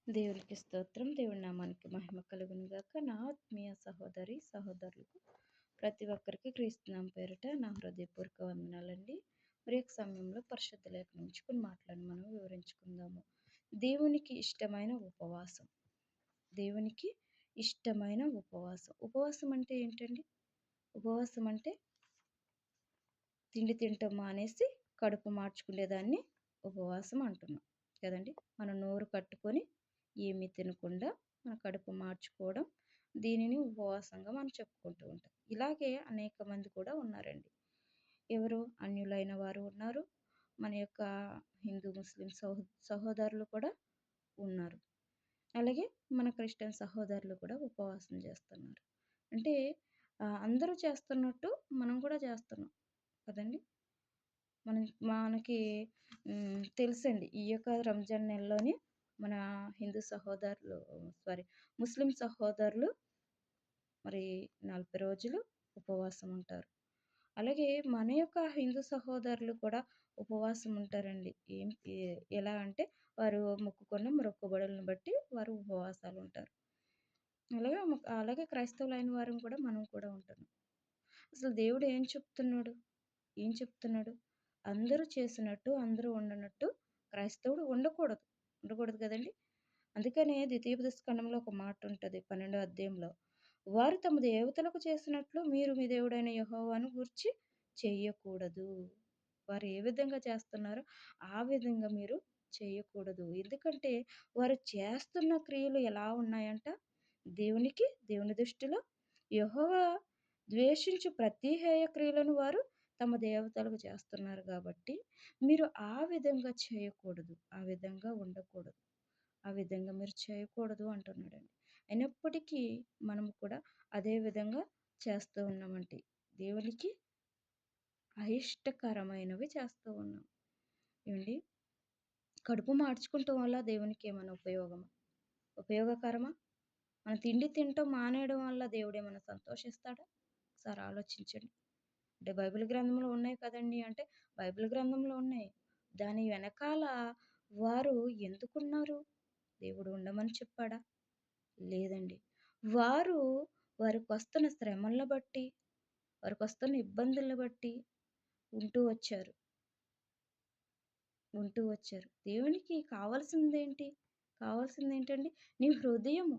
దేవునికి స్తోత్రం. దేవుని నామానికి మహిమ కలుగును గాక. నా ఆత్మీయ సహోదరి, సహోదరులకు ప్రతి ఒక్కరికి క్రీస్తునామం పేరిట నా హృదయపూర్వక వందనాలండి. మరి యొక్క సమయంలో పరిశుద్ధ లేఖనం నుంచి కొన్ని మాటలను మనం వివరించుకుందాము. దేవునికి ఇష్టమైన ఉపవాసం. దేవునికి ఇష్టమైన ఉపవాసం. ఉపవాసం అంటే ఏంటండి? ఉపవాసం అంటే తిండి తినటం మానేసి కడుపు మార్చుకునేదాన్ని ఉపవాసం అంటున్నాం కదండి. మనం నోరు కట్టుకొని ఏమీ తినకుండా మన కడుపు మార్చుకోవడం, దీనిని ఉపవాసంగా మనం చెప్పుకుంటూ ఉంటాం. ఇలాగే అనేక మంది కూడా ఉన్నారండి. ఎవరు? అన్యులైన వారు ఉన్నారు. మన యొక్క హిందూ ముస్లిం సహోదరులు కూడా ఉన్నారు. అలాగే మన క్రిస్టియన్ సహోదరులు కూడా ఉపవాసం చేస్తున్నారు. అంటే అందరూ చేస్తున్నట్టు మనం కూడా చేస్తున్నాం కదండి. మనకి తెలుసండి. ఈ యొక్క రంజాన్ నెలలోని మన హిందూ సహోదరులు ముస్లిం సహోదరులు మరి 40 రోజులు ఉపవాసం ఉంటారు. అలాగే మన యొక్క హిందూ సహోదరులు కూడా ఉపవాసం ఉంటారండి. ఎలా అంటే వారు మొక్కుకున్న మొక్కుబడులను బట్టి వారు ఉపవాసాలు ఉంటారు. అలాగే క్రైస్తవులైన వారం కూడా మనం కూడా ఉంటున్నాం. అసలు దేవుడు ఏం చెప్తున్నాడు? అందరూ చేసినట్టు, అందరూ ఉండనట్టు క్రైస్తవుడు ఉండకూడదు. ఉండకూడదు కదండీ! అందుకనే ద్వితీయోపదేశకాండంలో ఒక మాట ఉంటది 12వ అధ్యాయంలో. వారు తమ దేవతలకు చేసినట్లు మీరు మీ దేవుడైన యెహోవాను గూర్చి చెయ్యకూడదు. వారు ఏ విధంగా చేస్తున్నారో ఆ విధంగా మీరు చేయకూడదు. ఎందుకంటే వారు చేస్తున్న క్రియలు ఎలా ఉన్నాయంట? దేవుని దృష్టిలో యెహోవా ద్వేషించు ప్రతి హేయ క్రియలను వారు తమ దేవతలకు చేస్తున్నారు కాబట్టి మీరు ఆ విధంగా చేయకూడదు. ఆ విధంగా ఉండకూడదు. ఆ విధంగా మీరు చేయకూడదు అంటున్నాడండి. అయినప్పటికీ మనము కూడా అదే విధంగా చేస్తూ ఉన్నామండి. దేవునికి అయిష్టకరమైనవి చేస్తూ ఉన్నాం. ఏవండి? కడుపు మార్చుకుంటం వల్ల దేవునికి ఏమైనా ఉపయోగమా? ఉపయోగకరమా? మనం తిండి తినటం మానేయడం వల్ల దేవుడేమైనా సంతోషిస్తాడా? ఒకసారి ఆలోచించండి. అంటే బైబిల్ గ్రంథంలో ఉన్నాయి కదండీ! అంటే బైబిల్ గ్రంథంలో ఉన్నాయి. దాని వెనకాల వారు ఎందుకున్నారు? దేవుడు ఉండమని చెప్పాడా? లేదండి. వారు వారికొస్తున్న శ్రమలను బట్టి, వారికొస్తున్న ఇబ్బందులను బట్టి ఉంటూ వచ్చారు. దేవునికి కావాల్సిందేంటండి? నీ హృదయము.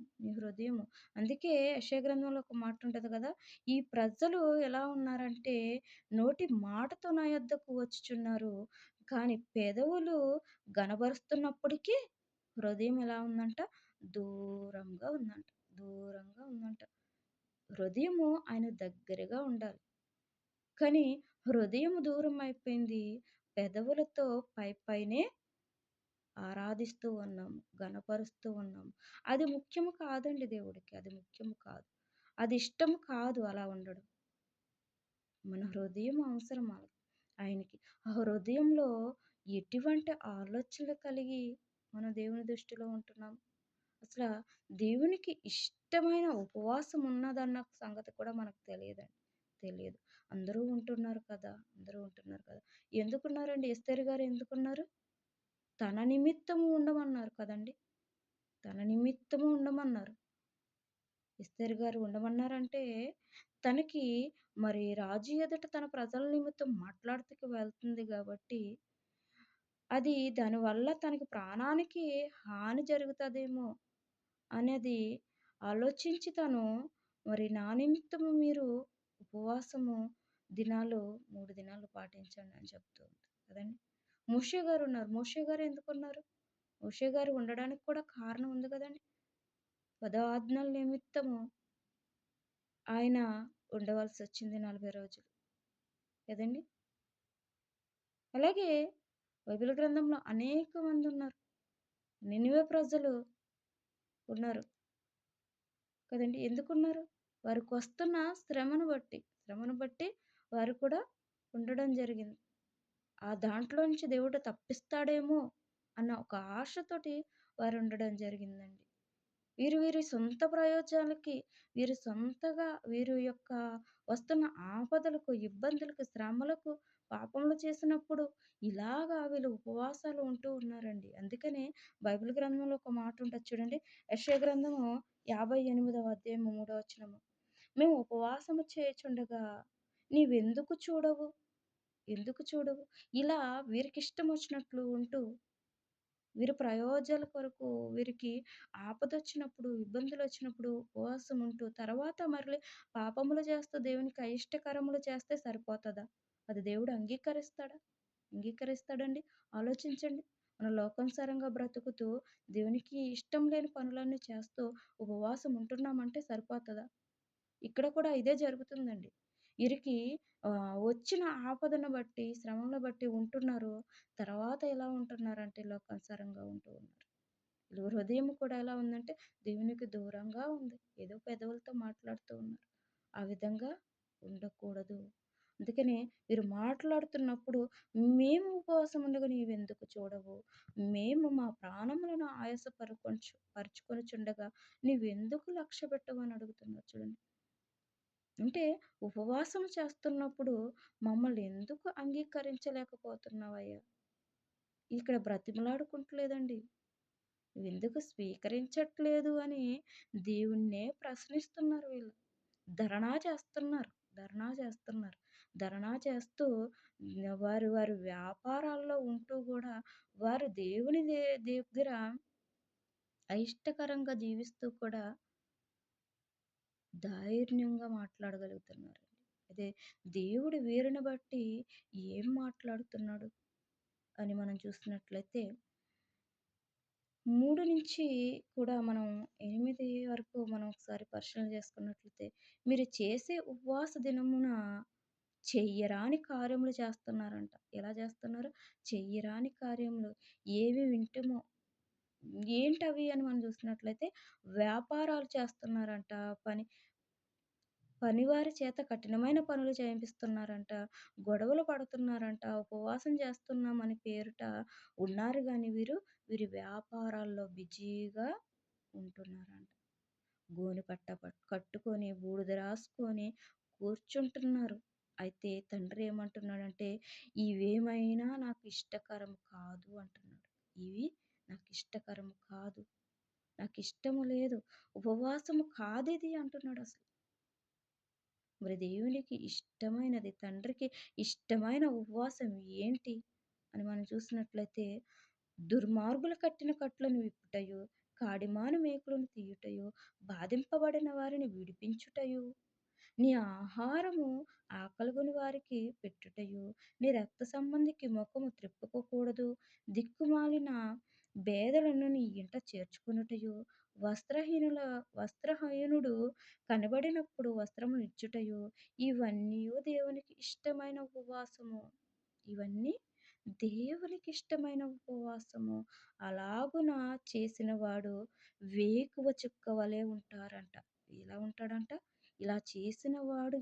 అందుకే యెషయా గ్రంథంలో ఒక మాట ఉంటది కదా! ఈ ప్రజలు ఎలా ఉన్నారంటే నోటి మాటతో నా యొద్దకు వచ్చుచున్నారు. కానీ పెదవులు గనబరుస్తున్నప్పటికీ హృదయం ఎలా ఉందంట? దూరంగా ఉందంట. దూరంగా ఉందంట. హృదయము ఆయన దగ్గరగా ఉండాలి. కానీ హృదయం దూరం అయిపోయింది. పెదవులతో పైనే ఆరాధిస్తూ ఉన్నాము. ఘనపరుస్తూ ఉన్నాము. అది ముఖ్యము కాదండి దేవుడికి. అది ముఖ్యము కాదు. అది ఇష్టము కాదు అలా ఉండడం. మన హృదయం అవసరం ఆయనకి. ఆ హృదయంలో ఎటువంటి ఆలోచనలు కలిగి మనం దేవుని దృష్టిలో ఉంటున్నాం? అసల దేవునికి ఇష్టమైన ఉపవాసం ఉన్నదన్న సంగతి కూడా మనకు తెలియదు. అందరూ ఉంటున్నారు కదా! ఎందుకున్నారండి? ఎస్తేరు గారు ఎందుకున్నారు? తన నిమిత్తము ఉండమన్నారు కదండీ! తన నిమిత్తము ఉండమన్నారు. ఎస్తేరు గారు ఉండమన్నారంటే, తనకి మరి రాజు ఎదుట తన ప్రజల నిమిత్తం మాట్లాడుటకు వెళ్తుంది గాబట్టి, అది దానివల్ల తనకి ప్రాణానికి హాని జరుగుతదేమో అనేది ఆలోచించి తను మరి నా నిమిత్తము మీరు ఉపవాసము 3 దినాలు పాటించండి అని చెప్తూ ఉంటారు కదండీ! మోషే గారున్నారు. మోషే గారు ఎందుకున్నారు? మోషే గారు ఉండడానికి కూడా కారణం ఉంది కదండీ! 10 ఆజ్ఞల నిమిత్తము ఆయన ఉండవలసొచ్చింది 40 రోజులు కదండీ! అలాగే బైబిల్ గ్రంథంలో అనేక మందున్నారు. నినివే ప్రజలు ఉన్నారు కదండీ! ఎందుకున్నారు? వారికొస్తున్న శ్రమను బట్టి వారు కూడా ఉండడం జరిగింది. ఆ దాంట్లో నుంచి దేవుడు తప్పిస్తాడేమో అన్న ఒక ఆశతోటి వారు ఉండడం జరిగిందండి. వీరు వీరి సొంత ప్రయోజనాలకి, వీరి సొంతగా వీరి యొక్క వస్తున్న ఆపదలకు, ఇబ్బందులకు, శ్రమలకు, పాపములు చేసినప్పుడు ఇలాగా వీళ్ళు ఉపవాసాలు ఉంటూ ఉన్నారండి. అందుకనే బైబిల్ గ్రంథంలో ఒక మాట ఉంటది చూడండి. యెషయా గ్రంథము 58వ అధ్యాయము 3వ వచనము. మేము ఉపవాసము చేయుచుండగా నీవెందుకు చూడవు? ఎందుకు చూడవు? ఇలా వీరికిష్టమొచ్చినట్లు ఉంటూ వీరి ప్రయోజనాల కొరకు వీరికి ఆపదొచ్చినప్పుడు, ఇబ్బందులొచ్చినప్పుడు ఉపవాసం ఉంటూ, తర్వాత మరలి పాపములు చేస్తూ దేవునికి అయిష్టకరములు చేస్తే సరిపోతదా? అది దేవుడు అంగీకరిస్తాడా? అంగీకరిస్తాడండి? ఆలోచించండి. మనం లోకానుసారంగా బ్రతుకుతూ, దేవునికి ఇష్టం లేని పనులన్నీ చేస్తూ, ఉపవాసం ఉంటున్నామంటే సరిపోతదా? ఇక్కడ కూడా ఇదే జరుగుతుందండి. ఈరికి వచ్చిన ఆపదను బట్టి, శ్రమలను బట్టి ఉంటున్నారు. తర్వాత ఎలా ఉంటున్నారంటే లోకానుసారంగా ఉంటూ ఉన్నారు. వీళ్ళ హృదయం కూడా ఎలా ఉందంటే దేవునికి దూరంగా ఉంది. ఏదో పెదవులతో మాట్లాడుతూ ఉన్నారు. ఆ విధంగా ఉండకూడదు. అందుకనే వీరు మాట్లాడుతున్నప్పుడు మేము ఉపవాసం ఉండగా నీవెందుకు చూడవు? మేము మా ప్రాణములను ఆయాస పరుచుకొనుచుండగా నీవెందుకు లక్ష్యపెట్టవు అని అడుగుతున్నారు చూడండి. అంటే ఉపవాసం చేస్తున్నప్పుడు మమ్మల్ని ఎందుకు అంగీకరించలేకపోతున్నావయ్యా? ఇక్కడ బ్రతిమలాడుకుంటలేదండి. నువ్వెందుకు స్వీకరించట్లేదు అని దేవుడినే ప్రశ్నిస్తున్నారు వీళ్ళు. ధరణా చేస్తున్నారు. ధరణా చేస్తున్నారు. ధరణా చేస్తూ వారి వారి వ్యాపారాల్లో ఉంటూ గూడా వారు దేవుని దగ్గర అయిష్టకరంగా జీవిస్తూ కూడా ధైర్యంగా మాట్లాడగలుగుతున్నారండి. అదే దేవుడు వీరిని బట్టి ఏం మాట్లాడుతున్నాడు అని మనం చూసినట్లయితే 3 నుంచి కూడా మనం 8 వరకు మనం ఒకసారి పరిశీలన చేసుకున్నట్లయితే, మీరు చేసే ఉపవాస దినమున చెయ్యరాని కార్యములు చేస్తున్నారంట. ఎలా చేస్తున్నారు? చెయ్యరాని కార్యములు. ఏవి వింటుమో ఏంటవి అని మనం చూసినట్లయితే, వ్యాపారాలు చేస్తున్నారంట. పని పనివారి చేత కఠినమైన పనులు చేయింపిస్తున్నారంట. గొడవలు పడుతున్నారంట. ఉపవాసం చేస్తున్నామని పేరుట ఉన్నారు గానీ వీరి వ్యాపారాల్లో బిజీగా ఉంటున్నారంట. గోనెపట్ట కట్టుకొని, బూడిద రాసుకొని కూర్చుంటున్నారు. అయితే తండ్రి ఏమంటున్నాడంటే, "ఇవేమైనా నాకు ఇష్టకరం కాదు" అంటున్నాడు. "ఇవి నాకు ఇష్టకరం కాదు. నాకిష్టము లేదు. ఉపవాసము కాదిది" అంటున్నాడసలు. మరి దేవునికి ఇష్టమైనది, తండ్రికి ఇష్టమైన ఉపవాసం ఏంటి అని మనం చూసినట్లయితే, దుర్మార్గులు కట్టిన కట్లను విప్పుటయు, కాడిమాను మేకులను తీయుటయు, బాధింపబడిన వారిని విడిపించుటయు, నీ ఆహారము ఆకలిగొని వారికి పెట్టుటయు, నీ రక్త సంబంధికి ముఖము త్రిప్పుకోకూడదు, దిక్కుమాలిన బేదలను నీ ఇంట చేర్చుకొనుటయు, వస్త్రహీనుల వస్త్రహీనుడు కనబడినప్పుడు వస్త్రములిచ్చుటయు, ఇవన్నీయు దేవునికి ఇష్టమైన ఉపవాసము. ఇవన్నీ దేవునికి ఇష్టమైన ఉపవాసము. అలాగున చేసినవాడు వేకువ చుక్క వలె ఉంటారంట. ఎలా ఉంటాడంట? ఇలా చేసిన వాడు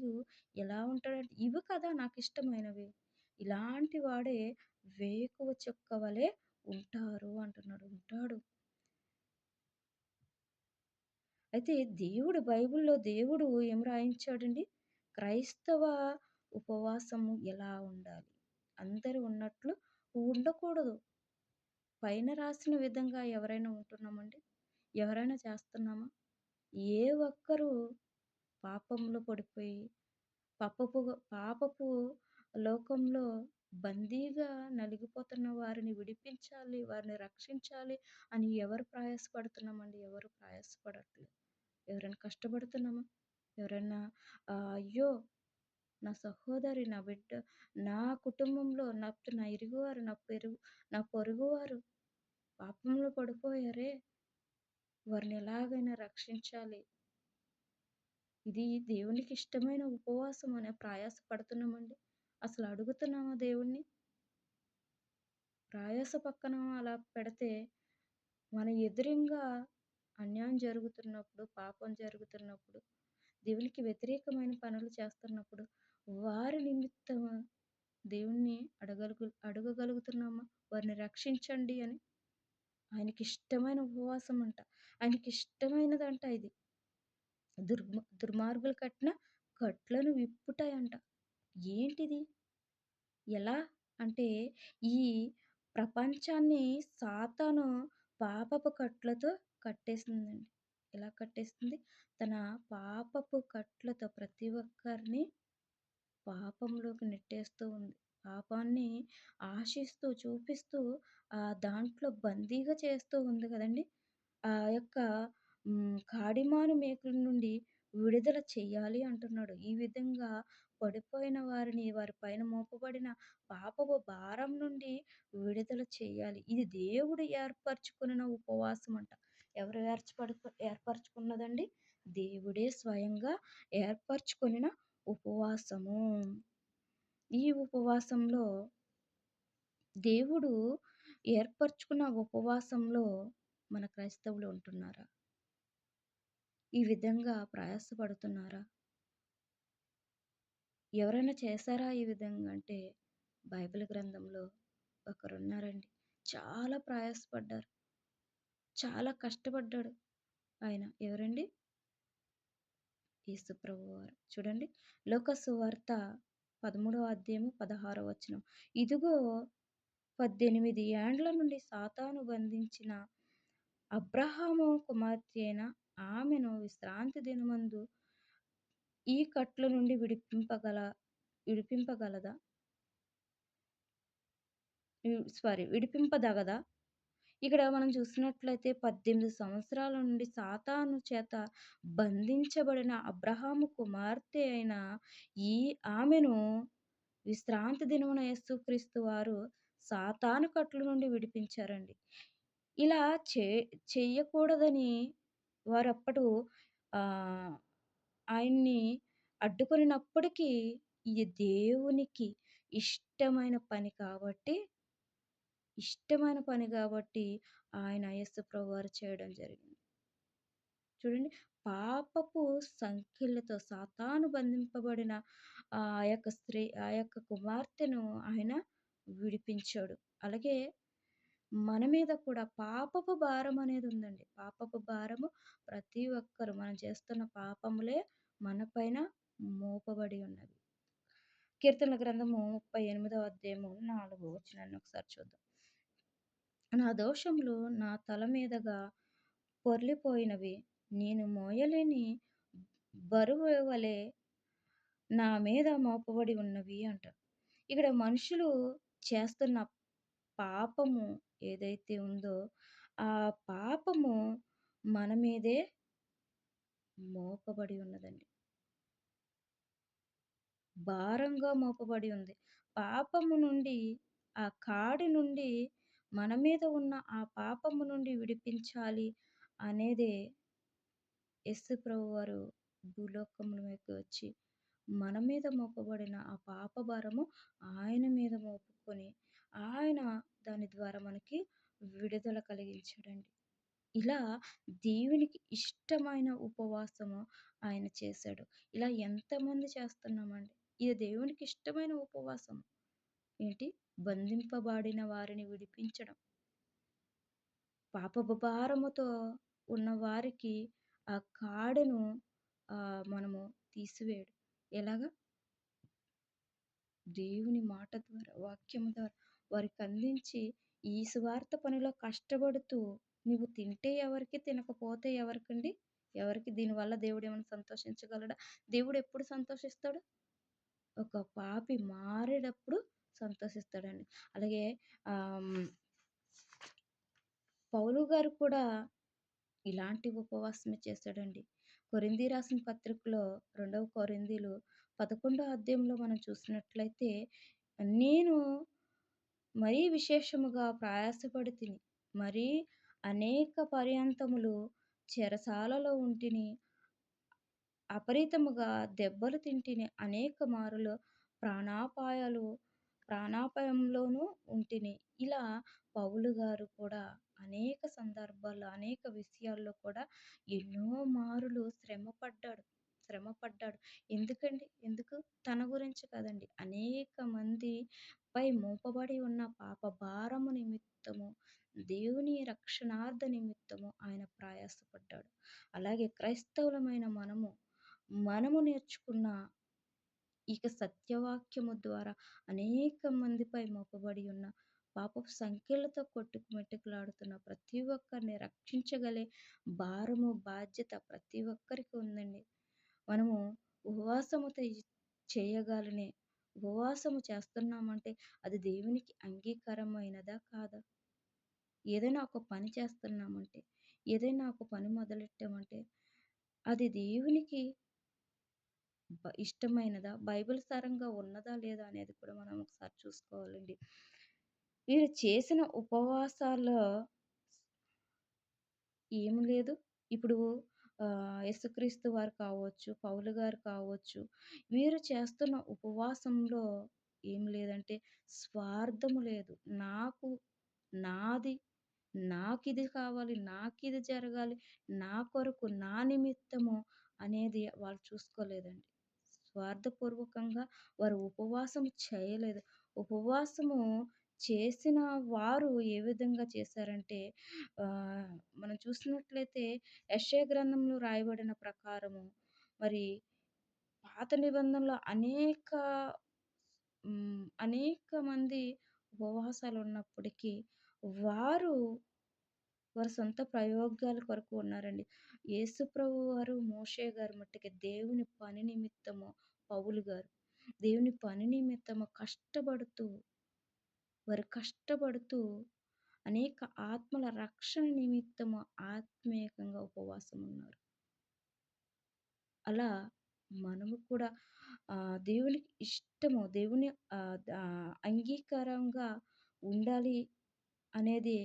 ఎలా ఉంటాడంటే, ఇవి కదా నాకిష్టమైనవి. ఇలాంటి వాడే వేకువ చుక్క వలె ఉంటారు అంటున్నాడు. ఉంటాడు. అయితే బైబిల్‌లో దేవుడు ఏం రాయించాడండి? క్రైస్తవ ఉపవాసము ఎలా ఉండాలి? అందరూ ఉన్నట్లు ఉండకూడదు. పైన రాసిన విధంగా ఎవరైనా ఉంటున్నామండి? ఎవరైనా చేస్తున్నామా? ఏ ఒక్కరు పాపంలో పడిపోయి పాపపు లోకంలో బందీగా నలిగిపోతున్న వారిని విడిపించాలి, వారిని రక్షించాలి అని ఎవరు ప్రయాసపడుతున్నామండి? ఎవరు ప్రయాసపడట్లేదు. ఎవరైనా కష్టపడుతున్నామా? ఎవరైనా అయ్యో! నా సహోదరి, నా బిడ్డ, నా కుటుంబంలో నా ఇరుగువారు, నా పొరుగువారు పాపంలో పడిపోయారే! వారిని ఎలాగైనా రక్షించాలి. ఇది దేవునికి ఇష్టమైన ఉపవాసం అనే ప్రయాస పడుతున్నామండి. అసలు అడుగుతున్నామా దేవుణ్ణి? ప్రయాస పక్కన అలా పెడితే మన ఎదురింగా అన్యాయం జరుగుతున్నప్పుడు, పాపం జరుగుతున్నప్పుడు, దేవునికి వ్యతిరేకమైన పనులు చేస్తున్నప్పుడు, వారి నిమిత్తం దేవుణ్ణి అడగగలుగుతున్నామా? వారిని రక్షించండి అని. ఆయనకిష్టమైన ఉపవాసం అంట. ఆయనకిష్టమైనదంట ఇది. దుర్మార్గులు కట్టిన కట్లను విప్పుతాయంట. ఏంటిది? ఎలా అంటే ఈ ప్రపంచాన్ని సాతాను పాపపు కట్లతో కట్టేసిందండి. ఎలా కట్టేస్తుంది? తన పాపపు కట్లతో ప్రతి ఒక్కరిని పాపంలోకి నెట్టేస్తూ ఉంది. పాపాన్ని ఆశిస్తూ, చూపిస్తూ దాంట్లో బందీగా చేస్తూ ఉంది గదండీ! ఆ యొక్క కాడిమాను మేకుల నుండి విడుదల చెయ్యాలి అంటున్నాడు. ఈ విధంగా పడిపోయిన వారిని, వారి పైన మోపబడిన పాపపు భారం నుండి విడుదల చెయ్యాలి. ఇది దేవుడు ఏర్పరచుకొనిన ఉపవాసం అంట. ఎవరు ఏర్పరచుకున్నదండి? దేవుడే స్వయంగా ఏర్పరచుకొనిన ఉపవాసము. ఈ ఉపవాసంలో దేవుడు ఏర్పరచుకున్న ఉపవాసంలో మన క్రైస్తవులు ఉంటున్నారా? ఈ విధంగా ప్రయాసపడుతున్నారా? ఎవరైనా చేశారా ఈ విధంగా అంటే బైబిల్ గ్రంథంలో ఒకరున్నారండి. చాలా ప్రయాసపడ్డారు. చాలా కష్టపడ్డాడు ఆయన. ఎవరండి? యేసు ప్రభువారు. చూడండి లోక సువార్త 13వ అధ్యాయము 16వ వచనం. ఇదిగో 18 ఏండ్ల నుండి సాతాను బంధించిన అబ్రహాము కుమార్తె అయిన ఆమెను విశ్రాంతి దినమందు ఈ కట్ల నుండి విడిపింపగలదా? విడిపింపదగదా? ఇక్కడ మనం చూసినట్లయితే 18 సంవత్సరాల నుండి సాతాను చేత బంధించబడిన అబ్రహాము కుమార్తె అయిన ఈ ఆమెను విశ్రాంతి దినమున యేసుక్రీస్తు వారు సాతాను కట్ల నుండి విడిపించారండి. ఇలా చే చెయ్యకూడదని వారప్పుడు ఆహ్, ఆయన్ని అడ్డుకొనినప్పటికీ ఇది దేవునికి ఇష్టమైన పని కాబట్టి ఇష్టమైన పని గాబట్టి ఆయన యేసు ప్రభువారు చేయడం జరిగింది. చూడండి పాపపు సంకెళ్ళతో సాతాను బంధింపబడిన ఆ యొక్క కుమార్తెను ఆయన విడిపించాడు. అలాగే మన మీద కూడా పాపపు భారం అనేది ఉందండి. పాపపు భారము ప్రతి ఒక్కరు మనం చేస్తున్న పాపములే మన పైన మోపబడి ఉన్నవి. కీర్తనల గ్రంథము 38వ అధ్యాయము 4వ వచనాన్ని ఒకసారి చూద్దాం. నా దోషములు నా తల మీదగా పొర్లిపోయినవి. నేను మోయలేని బరువు వలె నా మీద మోపబడి ఉన్నవి అంటారు. ఇక్కడ మనుషులు చేస్తున్న పాపము ఏదైతే ఉందో, ఆ పాపము మన మీదే మోపబడి ఉన్నదండి. భారంగా మోపబడి ఉంది. పాపము నుండి ఆ కాడి నుండి మన మీద ఉన్న ఆ పాపము నుండి విడిపించాలి అనేదే యేసు ప్రభువారు భూలోకములోకి వచ్చి మన మీద మోపబడిన ఆ పాప భారము ఆయన మీద మోపుకొని ఆయన దాని ద్వారా మనకి విడుదల కలిగించాడండి. ఇలా దేవునికి ఇష్టమైన ఉపవాసము ఆయన చేశాడు. ఇలా ఎంతమంది చేస్తున్నామండి? ఇది దేవునికి ఇష్టమైన ఉపవాసం. ఏంటి? బంధింపబడిన వారిని విడిపించడం. పాపపు భారముతో ఉన్న వారికి ఆ కాడును మనము తీసివేయడం. ఎలాగా? దేవుని మాట ద్వారా, వాక్యము ద్వారా వారికందించి ఈ సువార్త పనిలో కష్టపడుతూ నువ్వు తింటే ఎవరికి, తినకపోతే ఎవరికండి? ఎవరికి దీనివల్ల దేవుడేమైనా సంతోషించగలడా? దేవుడెప్పుడు సంతోషిస్తాడు? ఒక పాపి మారేటప్పుడు సంతోషిస్తాడండి. అలాగే ఆహ్, హ్మ్, పౌలు గారు కూడా ఇలాంటి ఉపవాసమే చేశాడండి. కొరింథీ రాసిన పత్రికలో 2వ కొరింథీలు 11 అధ్యాయంలో మనం చూసినట్లయితే, నేను మరీ విశేషముగా ప్రయాసపడితిని. మరీ అనేక పర్యంతములు చెరసాలలో ఉంటిని. అపరితముగా దెబ్బలు తింటిని. అనేక మారులు ప్రాణాపాయాలు ప్రాణాపాయంలోనూ ఉంటిని. ఇలా పౌలు గారు కూడా అనేక సందర్భాల్లో, అనేక విషయాల్లో కూడా ఎన్నో మారులు శ్రమపడ్డాడు. ఎందుకండి? ఎందుకు? తన గురించి కాదండి. అనేక మంది పై మోపబడి ఉన్న పాప భారము నిమిత్తము దేవుని రక్షణార్థ నిమిత్తము ఆయన ప్రయాసపడ్డాడు. అలాగే క్రైస్తవులమైన మనము నేర్చుకున్న ఇక సత్యవాక్యము ద్వారా అనేక మందిపై మోపబడి ఉన్న పాపపు సంకెళ్లతో మెట్టుకులాడుతున్న ప్రతి ఒక్కరిని రక్షించగలే భారము, బాధ్యత ప్రతి ఒక్కరికి ఉందండి. మనము ఉపవాసము చేయగలనే ఉపవాసము చేస్తున్నామంటే అది దేవునికి అంగీకారమైనదా కాదా? ఏదైనా ఒక పని చేస్తున్నామంటే, ఏదైనా ఒక పని మొదలెట్టామంటే అది దేవునికి ఇష్టమైనదా? బైబిల్ సారంగా ఉన్నదా? లేదా? అనేది కూడా మనం ఒకసారి చూసుకోవాలండి. వీరు చేసిన ఉపవాసాల్లో ఏమి లేదు. ఇప్పుడు యేసుక్రీస్తు వారు కావచ్చు, పౌలు గారు కావచ్చు, వీరు చేస్తున్న ఉపవాసంలో ఏం లేదంటే స్వార్థము లేదు. నాది, నాకిది కావాలి, నాకిది జరగాలి, నా కొరకు, నా నిమిత్తము అనేది వాళ్ళు చూసుకోలేదండి. స్వార్థపూర్వకంగా వారు ఉపవాసం చేయలేదు. ఉపవాసము చేసిన వారు ఏ విధంగా చేశారంటే మనం చూసినట్లయితే యెషయా గ్రంథంలో రాయబడిన ప్రకారము మరి పాత నిబంధనలో అనేక మంది ఉపవాసాలు ఉన్నప్పటికీ వారు వారి సొంత ప్రయోగాల కొరకు ఉన్నారండి. యేసుప్రభు వారు, మోషే గారు మట్టుకి దేవుని పని నిమిత్తము, పౌలు గారు దేవుని పని నిమిత్తము కష్టపడుతూ అనేక ఆత్మల రక్షణ నిమిత్తము ఆత్మీయంగా ఉపవాసం ఉన్నారు. అలా మనము కూడా దేవునికి ఇష్టము, దేవుని అంగీకారంగా ఉండాలి అనేది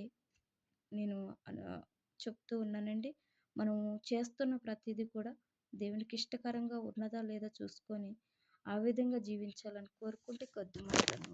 నేను చెప్తూ ఉన్నానండి. మనం చేస్తున్న ప్రతీదీ కూడా దేవునికి ఇష్టకరంగా ఉన్నదా లేదా చూసుకొని, ఆ విధంగా జీవించాలని కోరుకుంటే కొద్ది మాటలు